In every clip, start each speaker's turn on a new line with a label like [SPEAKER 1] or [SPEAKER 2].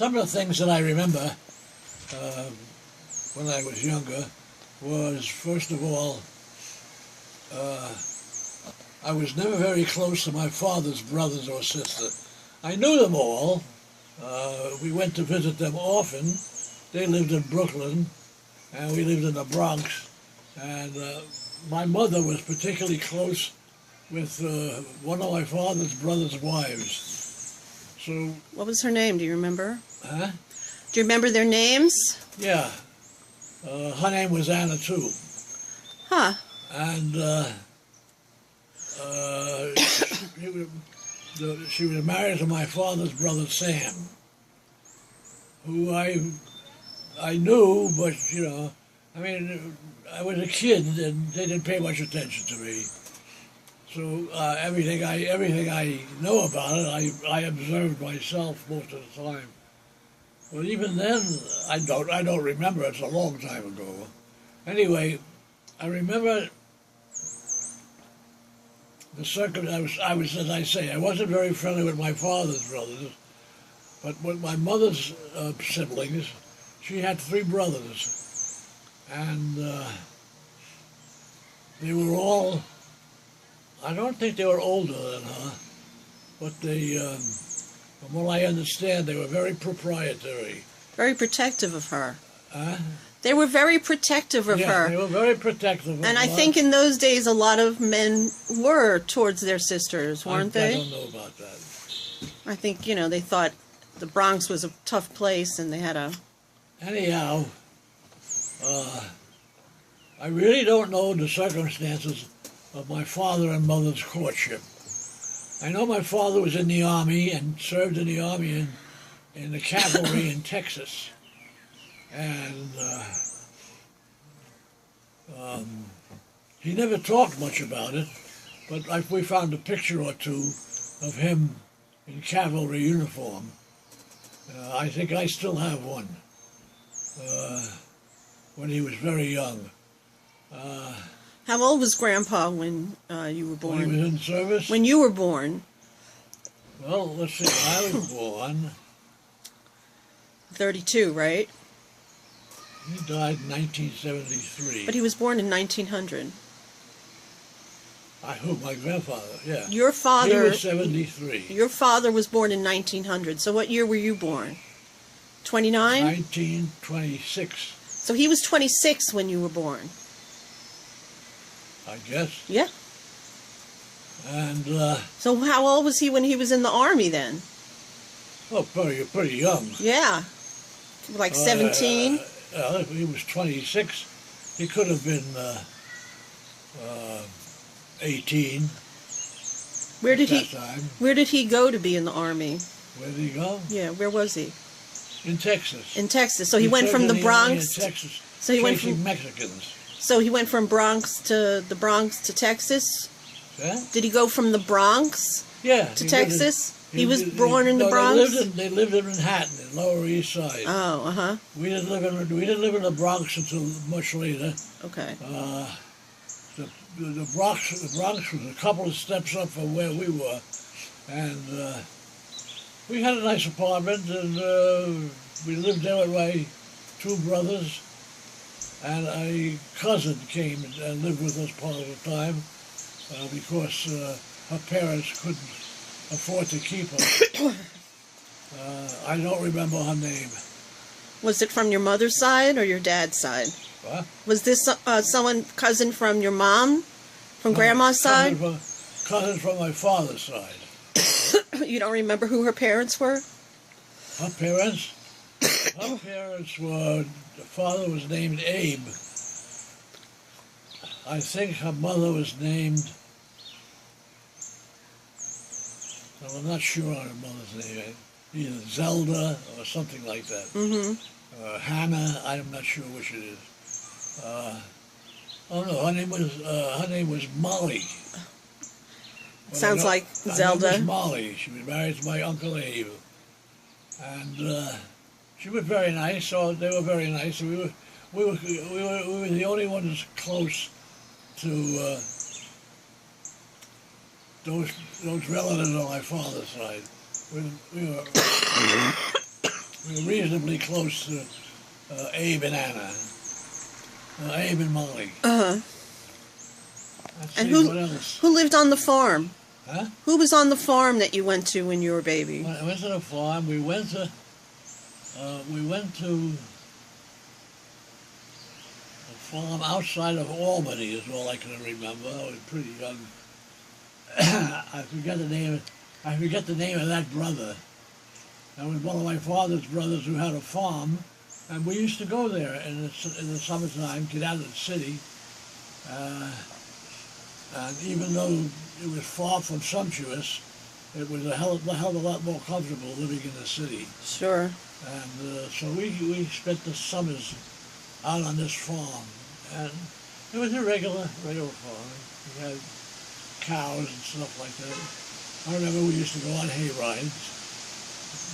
[SPEAKER 1] some of the things that I remember when I was younger was, first of all, I was never very close to my father's brothers or sister. I knew them all. We went to visit them often. They lived in Brooklyn, and we lived in the Bronx. And my mother was particularly close with one of my father's brother's wives. So,
[SPEAKER 2] what was her name? Do you remember?
[SPEAKER 1] Huh?
[SPEAKER 2] Do you remember their names?
[SPEAKER 1] Yeah. Her name was Anna, too.
[SPEAKER 2] Huh.
[SPEAKER 1] And she was married to my father's brother, Sam, who I knew, but, you know, I mean, I was a kid, and they didn't pay much attention to me. So everything I know about it, I observed myself most of the time. But even then, I don't remember. It's a long time ago. Anyway, I remember the circumstance. I was, as I say, I wasn't very friendly with my father's brothers, but with my mother's siblings, she had 3 brothers, and they were all. I don't think they were older than her, but they, from what I understand, they were very proprietary.
[SPEAKER 2] Very protective of her.
[SPEAKER 1] Huh?
[SPEAKER 2] They were very protective of her.
[SPEAKER 1] Yeah, they were very protective of her.
[SPEAKER 2] And I think in those days a lot of men were towards their sisters, weren't they?
[SPEAKER 1] I don't know about that.
[SPEAKER 2] I think, you know, they thought the Bronx was a tough place and they had a...
[SPEAKER 1] Anyhow, I really don't know the circumstances of my father and mother's courtship. I know my father was in the Army and served in the Army in the cavalry in Texas. And he never talked much about it, but we found a picture or two of him in cavalry uniform. I think I still have one, when he was very young.
[SPEAKER 2] How old was Grandpa when you were born?
[SPEAKER 1] When he was in service?
[SPEAKER 2] When you were born?
[SPEAKER 1] Well, let's see, I was born...
[SPEAKER 2] 32, right?
[SPEAKER 1] He died in 1973.
[SPEAKER 2] But he was born in 1900.
[SPEAKER 1] Who? My grandfather, yeah.
[SPEAKER 2] Your father...
[SPEAKER 1] He was 73.
[SPEAKER 2] Your father was born in 1900. So what year were you born? 29?
[SPEAKER 1] 1926.
[SPEAKER 2] So he was 26 when you were born.
[SPEAKER 1] I guess.
[SPEAKER 2] Yeah.
[SPEAKER 1] And,
[SPEAKER 2] so how old was he when he was in the Army then?
[SPEAKER 1] well, pretty young.
[SPEAKER 2] Yeah. Like 17?
[SPEAKER 1] He was 26. He could have been 18.
[SPEAKER 2] Where did
[SPEAKER 1] at that time.
[SPEAKER 2] Where did he go to be in the Army?
[SPEAKER 1] Where did he go?
[SPEAKER 2] Yeah, where was he?
[SPEAKER 1] In Texas.
[SPEAKER 2] In Texas. So he went from the Bronx.
[SPEAKER 1] In Texas.
[SPEAKER 2] So he went
[SPEAKER 1] from Mexicans.
[SPEAKER 2] So he went from Bronx to Texas?
[SPEAKER 1] Yeah?
[SPEAKER 2] Did he go from the Bronx to Texas? He was born in the Bronx?
[SPEAKER 1] They lived in Manhattan, in Lower East Side.
[SPEAKER 2] Oh, uh-huh.
[SPEAKER 1] We didn't live in the Bronx until much later.
[SPEAKER 2] Okay.
[SPEAKER 1] The Bronx was a couple of steps up from where we were, and we had a nice apartment, and we lived there with my 2 brothers, and a cousin came and lived with us part of the time because her parents couldn't afford to keep her. I don't remember her name.
[SPEAKER 2] Was it from your mother's side or your dad's side?
[SPEAKER 1] What?
[SPEAKER 2] Was this cousin from your mom? From Grandma's side?
[SPEAKER 1] Cousin from my father's side.
[SPEAKER 2] You don't remember who her parents were?
[SPEAKER 1] Her parents? Her parents were, the father was named Abe. I think her mother was named, well, I'm not sure on her mother's name, either Zelda or something like that.
[SPEAKER 2] Mm-hmm.
[SPEAKER 1] Hannah, I'm not sure which it is. Oh no, her name was Molly.
[SPEAKER 2] Sounds like Zelda.
[SPEAKER 1] Her name was Molly. She was married to my Uncle Abe. And she was very nice, so they were very nice. We were the only ones close to those relatives on my father's side. We were We were reasonably close to Abe and Anna. Abe and Molly.
[SPEAKER 2] Uh-huh.
[SPEAKER 1] Let's
[SPEAKER 2] And
[SPEAKER 1] see, what else?
[SPEAKER 2] who lived on the farm?
[SPEAKER 1] Huh?
[SPEAKER 2] Who was on the farm that you went to when you were a baby?
[SPEAKER 1] When I went to the farm. We went to a farm outside of Albany is all I can remember. I was pretty young. I forget the name. I forget the name of that brother. That was one of my father's brothers who had a farm, and we used to go there in the summertime, get out of the city. And even though it was far from sumptuous, it was a hell of a lot more comfortable living in the city.
[SPEAKER 2] Sure.
[SPEAKER 1] And so we spent the summers out on this farm, and it was a regular farm. We had cows and stuff like that. I remember we used to go on hay rides,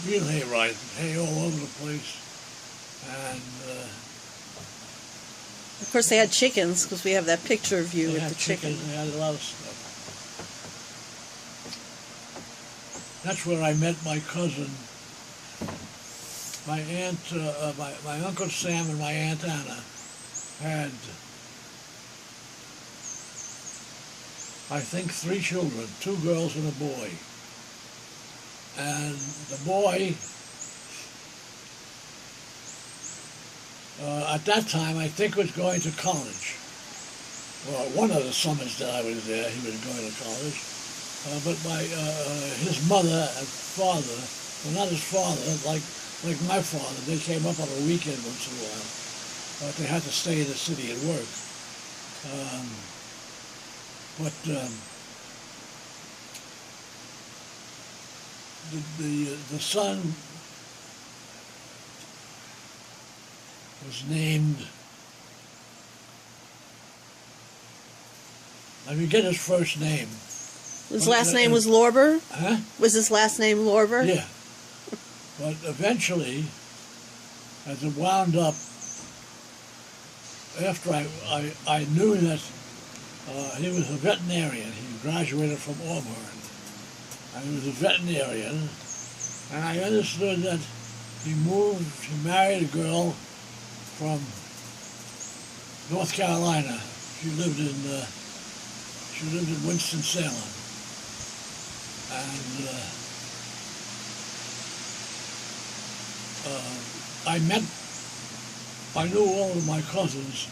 [SPEAKER 1] real hay rides, hay all over the place, and
[SPEAKER 2] Of course, they had chickens because we have that picture of you
[SPEAKER 1] they
[SPEAKER 2] with
[SPEAKER 1] had
[SPEAKER 2] the chicken.
[SPEAKER 1] chickens. They had a lot of stuff. That's where I met my cousin, my aunt, my Uncle Sam and my Aunt Anna had, I think, 3 children, 2 girls and a boy. And the boy, at that time, I think was going to college. Well, one of the summers that I was there, he was going to college. But his mother and father, well, not his father, like my father, they came up on a weekend once in a while. But they had to stay in the city and work. The son was named, I forget his first name.
[SPEAKER 2] His last name was Lorber?
[SPEAKER 1] Huh?
[SPEAKER 2] Was his last name Lorber?
[SPEAKER 1] Yeah. But eventually, as it wound up, after I knew that he was a veterinarian, he graduated from Auburn, and he was a veterinarian, and I understood that he married a girl from North Carolina. She lived in Winston-Salem. And I knew all of my cousins,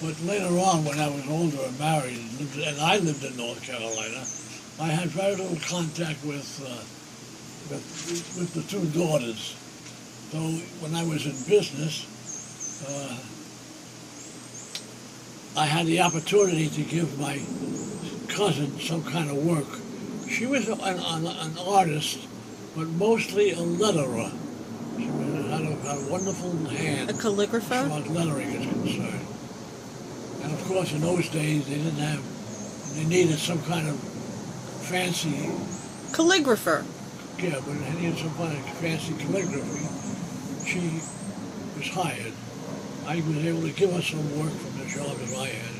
[SPEAKER 1] but later on when I was older and married, and I lived in North Carolina, I had very little contact with the 2 daughters. So when I was in business, I had the opportunity to give my cousin some kind of work. She was an artist, but mostly a letterer. She had a wonderful hand.
[SPEAKER 2] A calligrapher?
[SPEAKER 1] As far as lettering is concerned. And of course, in those days, they needed some kind of fancy...
[SPEAKER 2] Calligrapher.
[SPEAKER 1] Yeah, but they needed some kind of fancy calligraphy. She was hired. I was able to give her some work from the job that I had.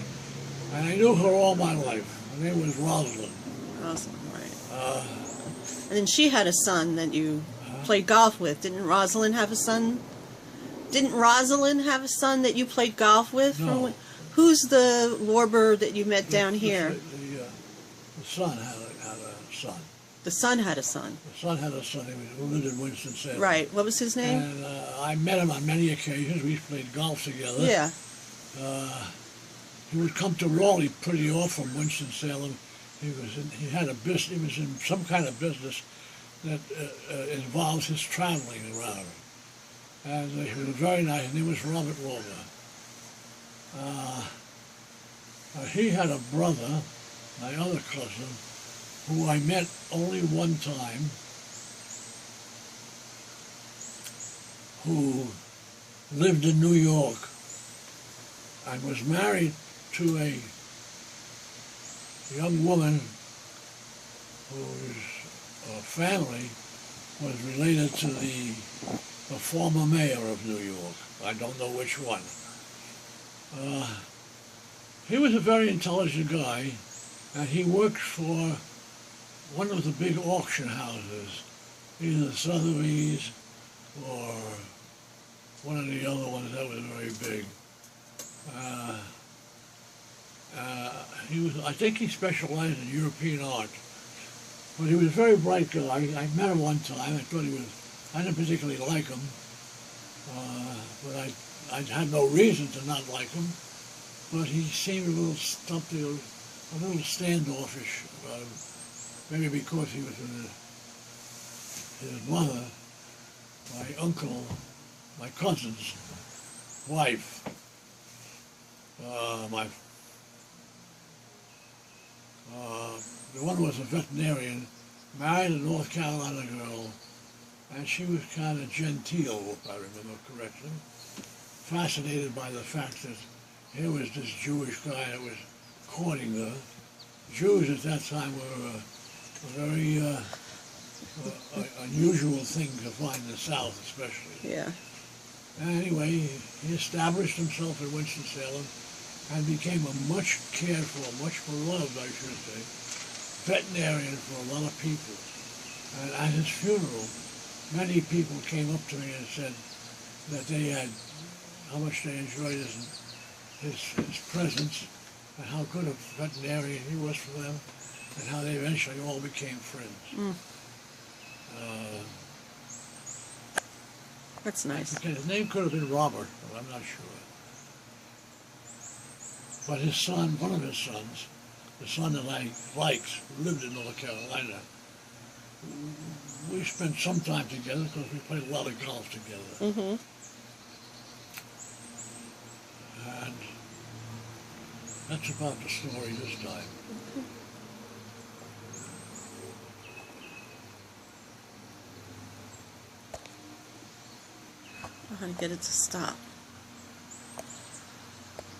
[SPEAKER 1] And I knew her all my life. Her name was Rosalind.
[SPEAKER 2] Rosalind, right. And then she had a son that you played golf with. Didn't Rosalind have a son? Didn't Rosalind have a son that you played golf with?
[SPEAKER 1] No.
[SPEAKER 2] Who's the Lorber that you met down here?
[SPEAKER 1] The son had a son.
[SPEAKER 2] The son had a son.
[SPEAKER 1] The son had a son who lived in Winston-Salem.
[SPEAKER 2] Right. What was his name?
[SPEAKER 1] And I met him on many occasions. We played golf together.
[SPEAKER 2] Yeah.
[SPEAKER 1] He would come to Raleigh pretty often from Winston-Salem. He was in some kind of business that involves his traveling around. And he was very nice. His name was Robert Lorber. He had a brother, my other cousin, who I met only one time, who lived in New York and was married to a young woman whose family was related to the former mayor of New York. I don't know which one. He was a very intelligent guy, and he worked for one of the big auction houses, either Sotheby's or one of the other ones that was very big. I think he specialized in European art, but he was a very bright guy. I met him one time. I didn't particularly like him, but I had no reason to not like him. But he seemed a little stumpy, a little standoffish. Maybe because he was with his mother, my uncle, my cousin's wife. The one was a veterinarian, married a North Carolina girl, and she was kind of genteel, if I remember correctly. Fascinated by the fact that here was this Jewish guy that was courting her. Jews at that time were a very unusual thing to find in the South, especially.
[SPEAKER 2] Yeah.
[SPEAKER 1] Anyway, he established himself in Winston-Salem and became a much cared for, much beloved, I should say, veterinarian for a lot of people. And at his funeral, many people came up to me and said that how much they enjoyed his presence, and how good a veterinarian he was for them, and how they eventually all became friends.
[SPEAKER 2] That's nice.
[SPEAKER 1] His name could have been Robert, but I'm not sure. But his son, one of his sons, the son that I liked, who lived in North Carolina, we spent some time together because we played a lot of golf together.
[SPEAKER 2] Mm-hmm.
[SPEAKER 1] And that's about the story this time.
[SPEAKER 2] I know how to get it to stop.